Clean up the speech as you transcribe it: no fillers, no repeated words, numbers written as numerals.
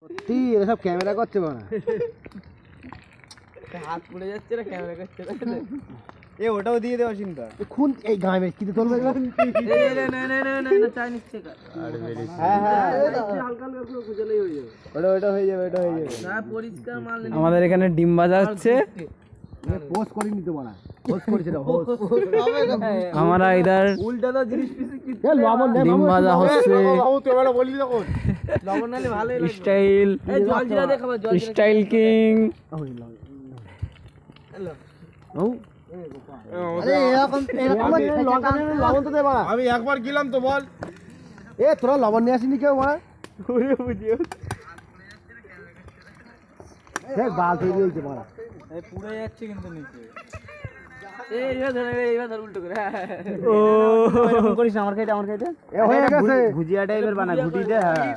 সত্যি এসব ক্যামেরা করছে বানা হাত পড়ে যাচ্ছে না ক্যামেরা করছে এ ওটাও দিয়ে দেওয়া চিন্তা খুন এই গায়ে মেরে কিতে তোলবে না চাইনিজ থেকে হ্যাঁ হ্যাঁ হালকা হালকা পুরো গুজলেই হয়ে যাবে ওটা হয়ে যাবে না পরিষ্কার মাল আমাদের এখানে ডিম ভাজা হচ্ছে পোস্ট করিনি তো বানা পোস্ট করেছে না পোস্ট আমরা ইধার উল্টা তো জিনিস পিছে কি এ লবণ দে ডিম ভাজা হচ্ছে বাবু তুই এবারে বললি তখন লবণ নালে ভালোই লাগবে স্টাইল এই জল জিরা দে খাবার জল জিরা স্টাইল কিং হ্যালো ও আরে এরকম লঙ্কা লবণ তো দে বানা আমি একবার গেলাম তো বল এ তোরা লবণ নিয়ে আসিনি কেউ বানা ওরে বুঝিও দেখ বাল তৈরি হয়েছে বানা এই পুরো যাচ্ছে কিন্তু নিচে এই এইবার ধর উল্টো করে ও এরকম করিস না আমার খাইতে এ হয়ে গেছে ভুজিয়া টাইপের বানা ঘুটি দে হ্যাঁ